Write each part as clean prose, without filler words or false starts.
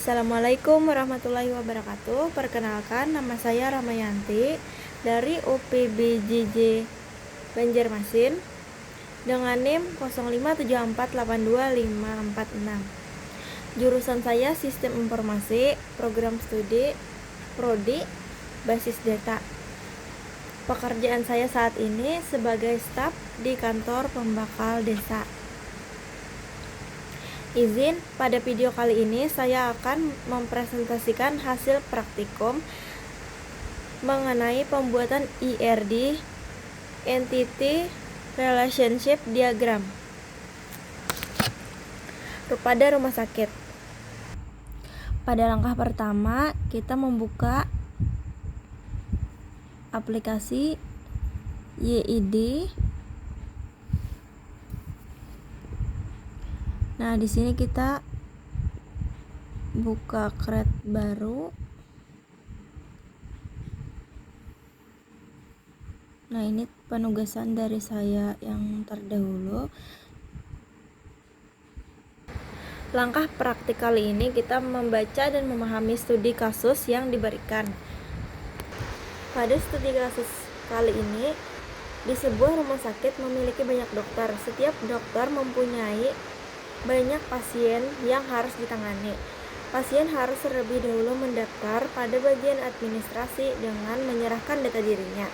Assalamualaikum warahmatullahi wabarakatuh. Perkenalkan, nama saya Ramayanti dari UPBJJ Banjarmasin dengan NIM 0574825546. Jurusan saya Sistem Informasi, Program Studi Prodi Basis Data. Pekerjaan saya saat ini sebagai staf di kantor pembakal desa. Izin, pada video kali ini saya akan mempresentasikan hasil praktikum mengenai pembuatan IRD, Entity Relationship Diagram, pada rumah sakit. Pada langkah pertama, kita membuka aplikasi YID. Nah, di sini kita buka create baru. Nah, ini penugasan dari saya yang terdahulu. Langkah praktik kali ini kita membaca dan memahami studi kasus yang diberikan. Pada studi kasus kali ini, di sebuah rumah sakit memiliki banyak dokter. Setiap dokter mempunyai banyak pasien yang harus ditangani. Pasien harus terlebih dahulu mendaftar pada bagian administrasi dengan menyerahkan data dirinya.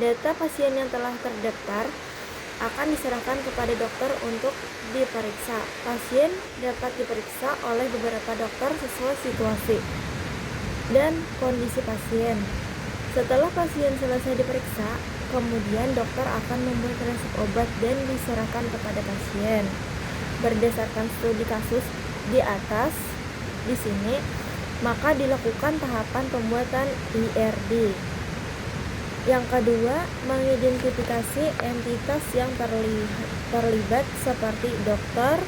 Data pasien yang telah terdaftar akan diserahkan kepada dokter untuk diperiksa. Pasien dapat diperiksa oleh beberapa dokter sesuai situasi dan kondisi pasien. Setelah pasien selesai diperiksa, kemudian dokter akan membuat resep obat dan diserahkan kepada pasien. Berdasarkan studi kasus di atas di sini, maka dilakukan tahapan pembuatan IRD. Yang kedua, mengidentifikasi entitas yang terlibat seperti dokter,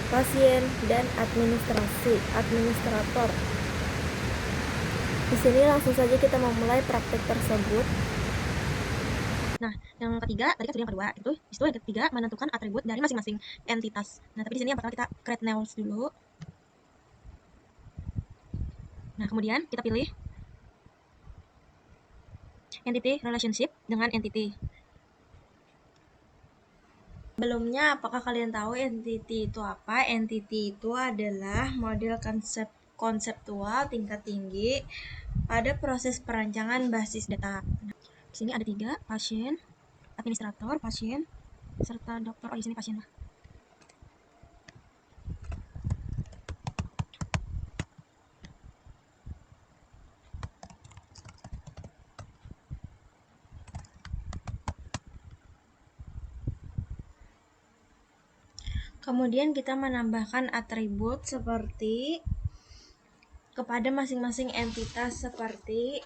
pasien, dan administrator. Di sini langsung saja kita memulai praktik tersebut. Nah, yang ketiga, tadi kan sudah yang kedua, itu yang ketiga menentukan atribut dari masing-masing entitas. Nah, tapi di sini yang pertama kita create names dulu. Nah, kemudian kita pilih entity relationship dengan entity. Sebelumnya, apakah kalian tahu entity itu apa? Entity itu adalah model konseptual tingkat tinggi pada proses perancangan basis data. Nah, di sini ada 3, pasien, administrator, pasien, serta dokter. Oh, di sini pasien lah. Kemudian kita menambahkan atribut seperti kepada masing-masing entitas seperti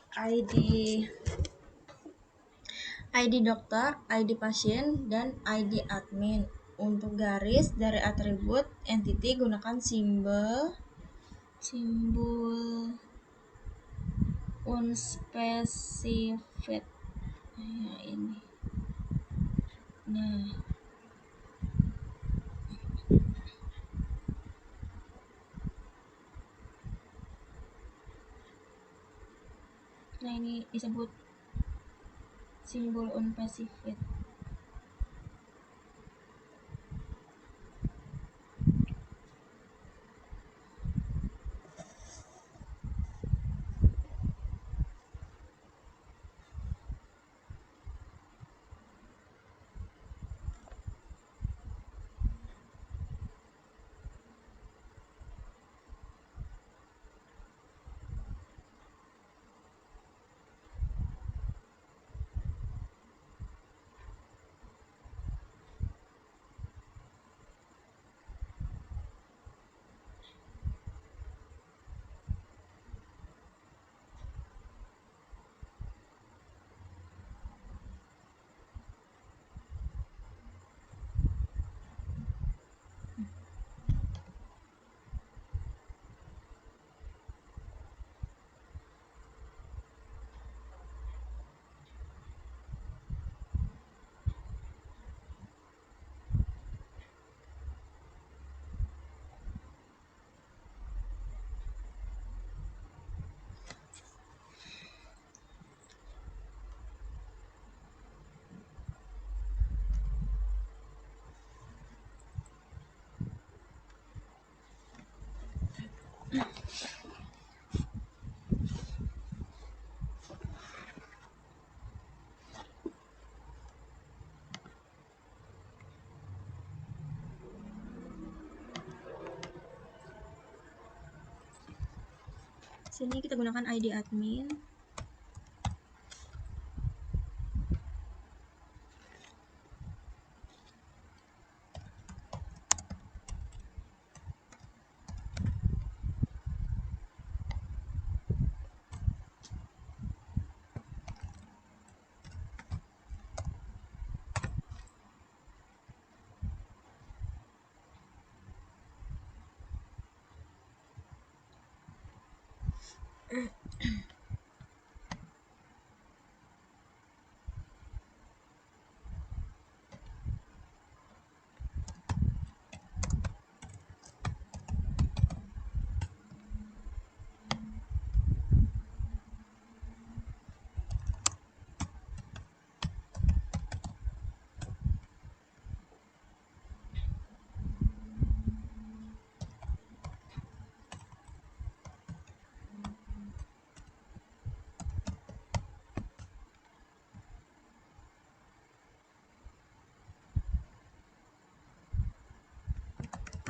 ID dokter, ID pasien, dan ID admin. Untuk garis dari atribut entity gunakan simbol unspecified. Nah, ini. Nah, ini disebut simbol unspecified. Sini kita gunakan ID admin.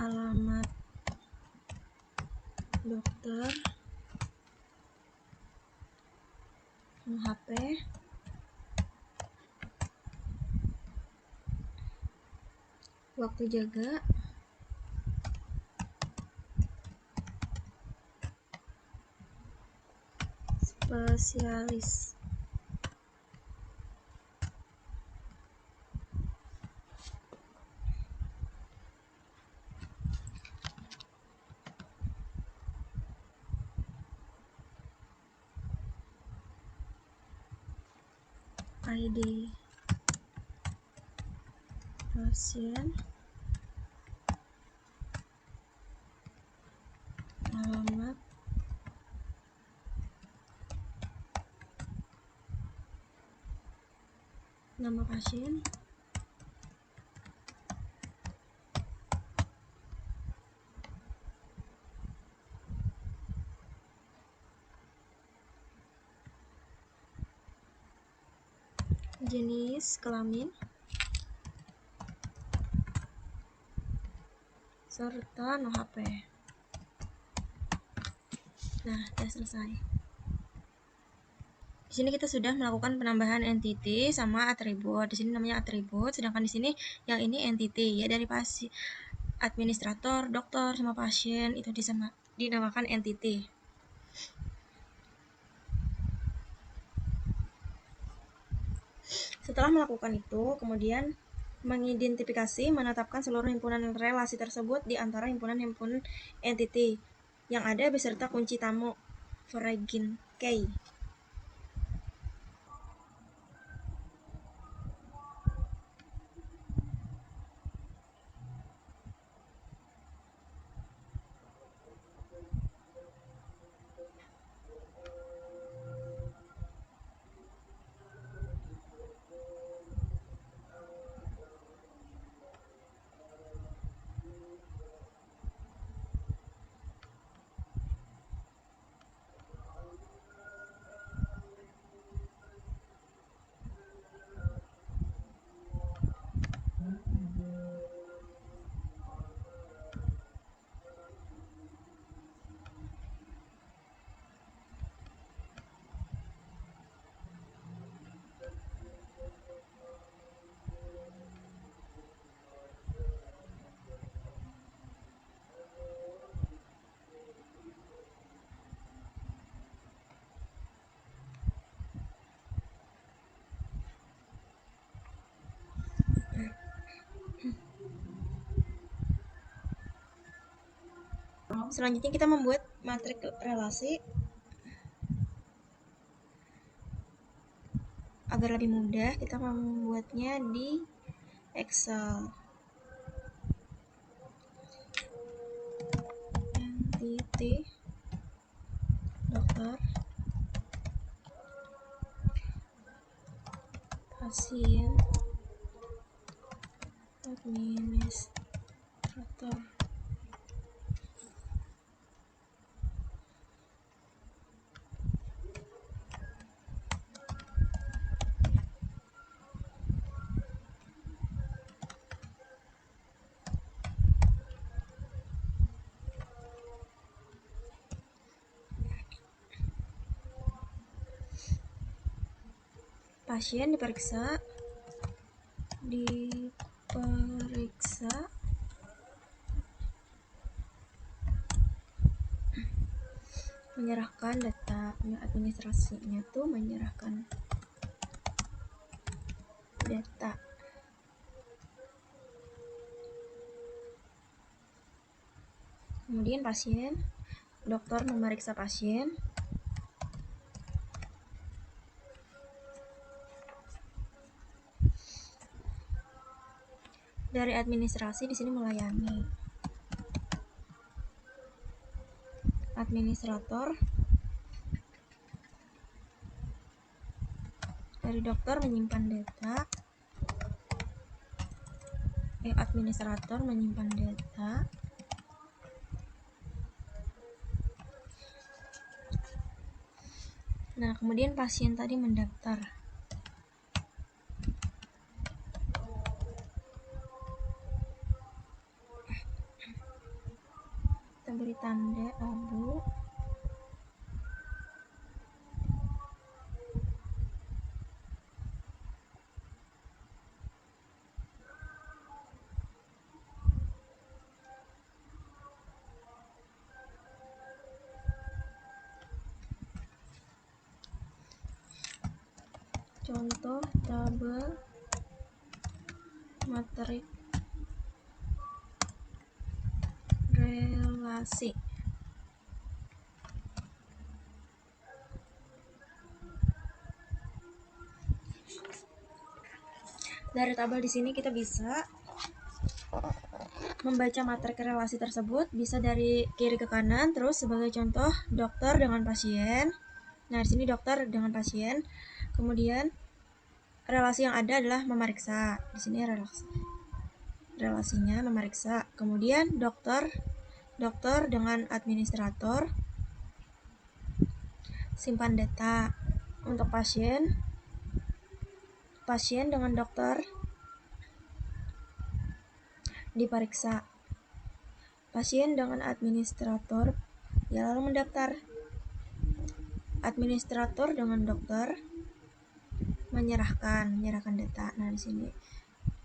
Alamat dokter, nomor HP, waktu jaga, spesialis, ID pasien, alamat, nama pasien, jenis kelamin, serta nomor HP. Nah, sudah selesai. Di sini kita sudah melakukan penambahan entity sama atribut. Di sini namanya atribut, sedangkan di sini yang ini entity ya, dari pasien, administrator, dokter sama pasien itu dinamakan entity. Setelah melakukan itu, kemudian mengidentifikasi, menetapkan seluruh himpunan relasi tersebut di antara himpunan-himpunan entity yang ada beserta kunci tamu foreign key. Selanjutnya kita membuat matriks relasi. Agar lebih mudah, kita membuatnya di Excel. Entity dokter, pasien, administrator. pasien diperiksa menyerahkan data. Administrasinya tuh menyerahkan data. Kemudian dokter memeriksa pasien. Dari administrasi di sini melayani. Administrator dari dokter menyimpan data. Administrator menyimpan data. Nah, kemudian pasien tadi mendaftar. Kita beri tanda abu. Contoh tabel materi relasi. Dari tabel di sini kita bisa membaca materi relasi tersebut, bisa dari kiri ke kanan. Terus sebagai contoh dokter dengan pasien. Nah, di sini dokter dengan pasien. Kemudian relasi yang ada adalah memeriksa. Di sini relasinya memeriksa. Kemudian dokter dengan administrator, simpan data. Untuk pasien dengan dokter diperiksa. Pasien dengan administrator ya lalu mendaftar. Administrator dengan dokter menyerahkan data. Nah, di sini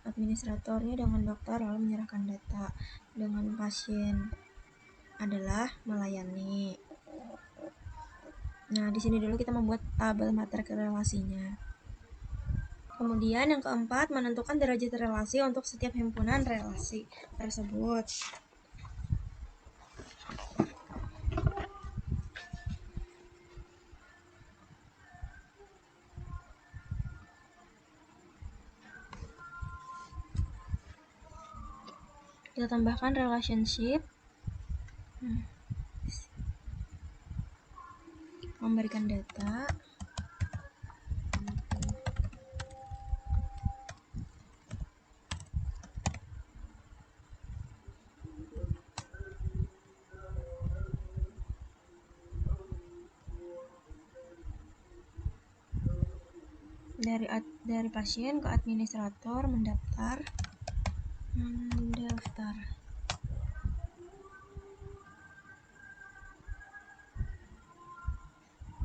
administratornya dengan dokter lalu menyerahkan data. Dengan pasien adalah melayani. Nah, di sini dulu kita membuat tabel materi relasinya. Kemudian yang keempat, menentukan derajat relasi untuk setiap himpunan relasi tersebut. Kita tambahkan relationship. Memberikan data. Dari pasien ke administrator mendaftar.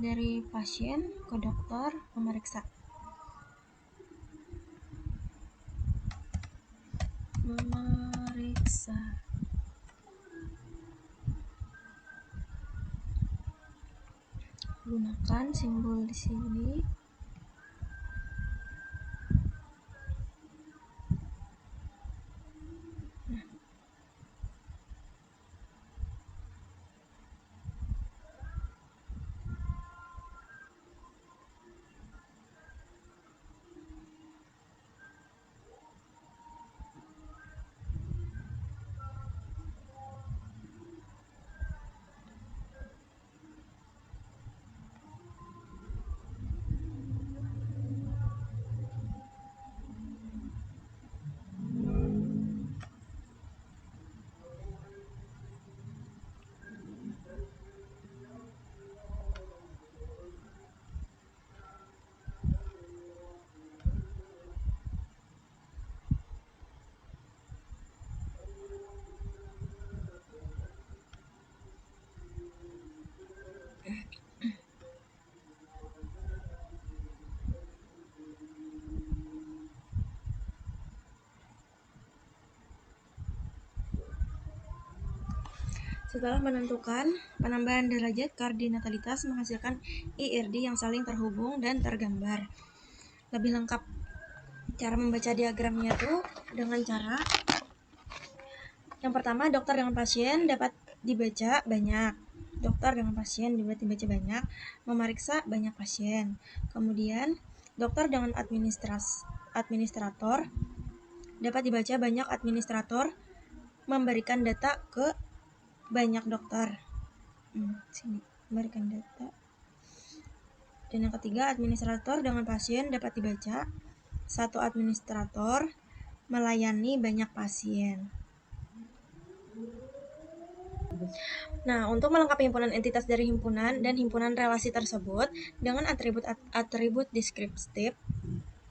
Dari pasien ke dokter memeriksa. Gunakan simbol di sini. Setelah menentukan penambahan derajat kardinatalitas menghasilkan IRD yang saling terhubung dan tergambar. Lebih lengkap cara membaca diagramnya tuh dengan cara yang pertama, dokter dengan pasien dapat dibaca banyak. Dokter dengan pasien dapat dibaca banyak, memeriksa banyak pasien. Kemudian, dokter dengan administrator dapat dibaca banyak administrator memberikan data ke banyak dokter. Sini, memberikan data. Dan yang ketiga, administrator dengan pasien dapat dibaca satu administrator melayani banyak pasien. Nah, untuk melengkapi himpunan entitas dari himpunan dan himpunan relasi tersebut dengan atribut deskriptif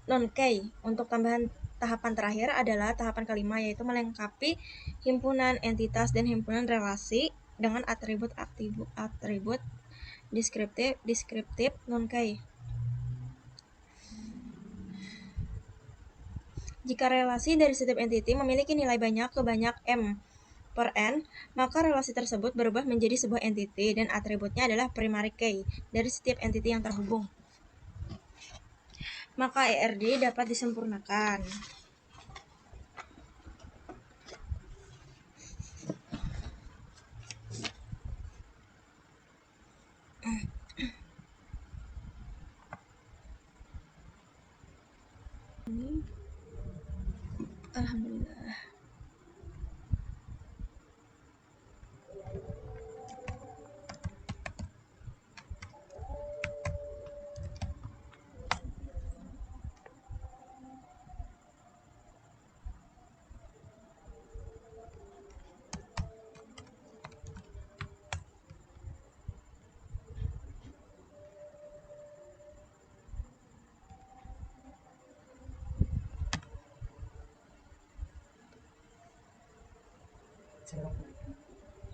non-key. Untuk tambahan tahapan terakhir adalah tahapan kelima, yaitu melengkapi himpunan entitas dan himpunan relasi dengan atribut deskriptif non-key. Jika relasi dari setiap entiti memiliki nilai banyak ke banyak M per N, maka relasi tersebut berubah menjadi sebuah entiti dan atributnya adalah primary key dari setiap entiti yang terhubung. Maka ERD dapat disempurnakan. Alhamdulillah.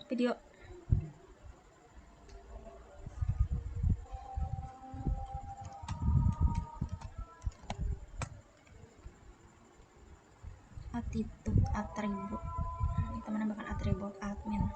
Video. Atribut. Kita menambahkan atribut admin.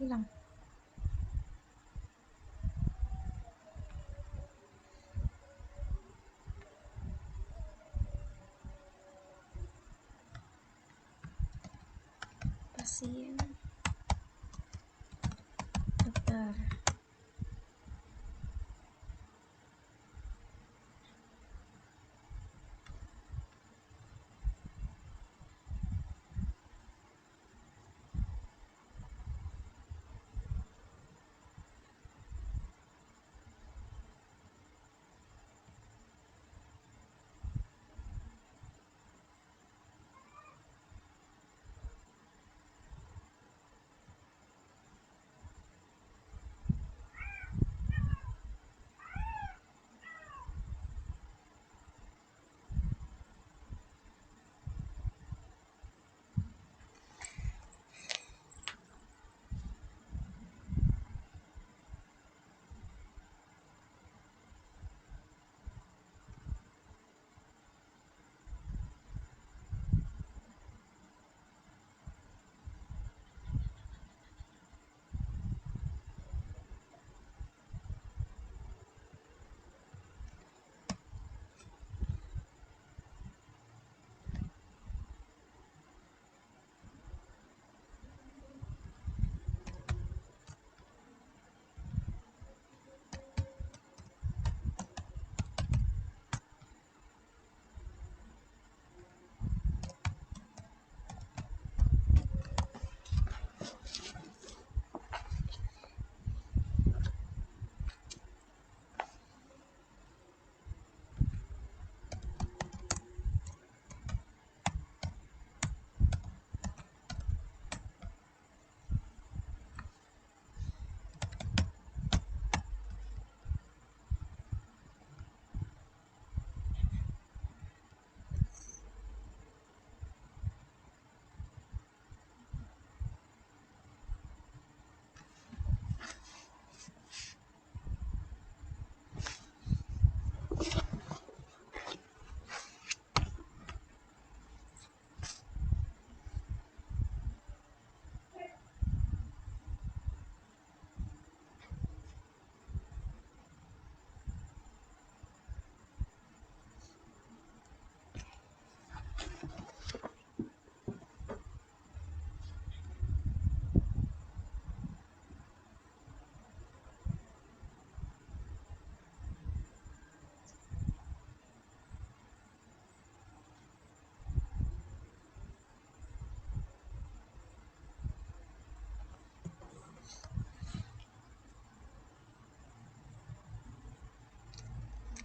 hilang. Pasien, dokter.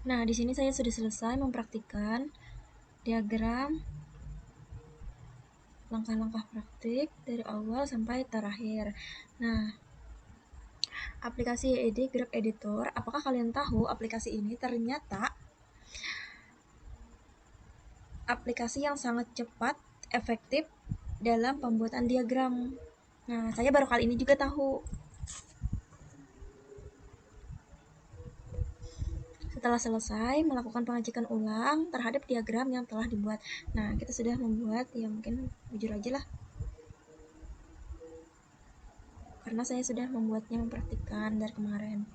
Nah, di sini saya sudah selesai mempraktikkan diagram langkah-langkah praktik dari awal sampai terakhir. Nah, aplikasi YED Graph Editor, apakah kalian tahu aplikasi ini ternyata aplikasi yang sangat cepat, efektif dalam pembuatan diagram. Nah, saya baru kali ini juga tahu. Setelah selesai melakukan pengecekan ulang terhadap diagram yang telah dibuat. Nah, kita sudah membuat, ya mungkin jujur aja lah. Karena saya sudah membuatnya, mempraktikkan dari kemarin.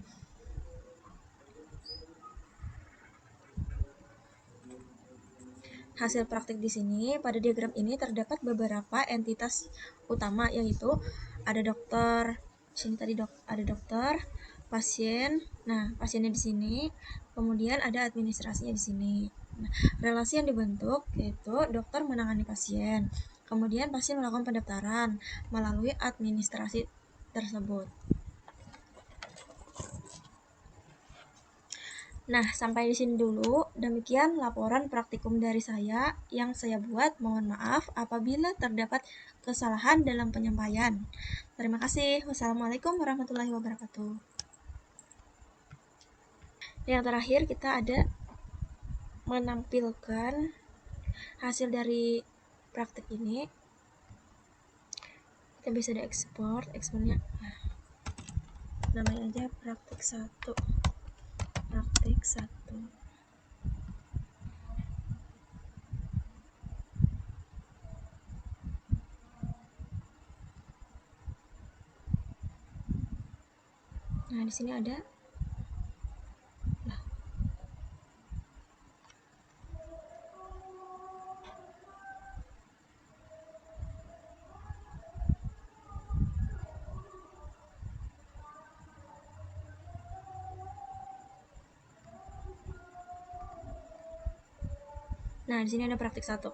Hasil praktik di sini, pada diagram ini terdapat beberapa entitas utama, yaitu ada dokter, di sini tadi ada dokter, pasien. Nah, pasiennya di sini, kemudian ada administrasinya di sini. Nah, relasi yang dibentuk yaitu dokter menangani pasien, kemudian pasien melakukan pendaftaran melalui administrasi tersebut. Nah, sampai di sini dulu. Demikian laporan praktikum dari saya yang saya buat. Mohon maaf apabila terdapat kesalahan dalam penyampaian. Terima kasih. Wassalamualaikum warahmatullahi wabarakatuh. Yang terakhir, kita ada menampilkan hasil dari praktik ini. Kita bisa diekspor, ekspornya namanya aja praktik 1. Praktik 1. Nah, di sini ada. Nah, di sini ada praktik 1.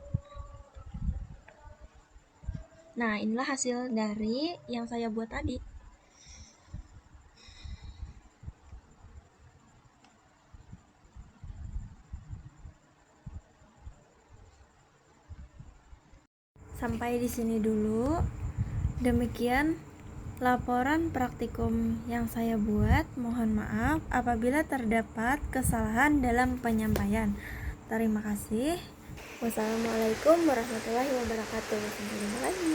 Nah, inilah hasil dari yang saya buat tadi. Sampai di sini dulu. Demikian laporan praktikum yang saya buat. Mohon maaf apabila terdapat kesalahan dalam penyampaian. Terima kasih. Wassalamualaikum warahmatullahi wabarakatuh. Sampai jumpa lagi.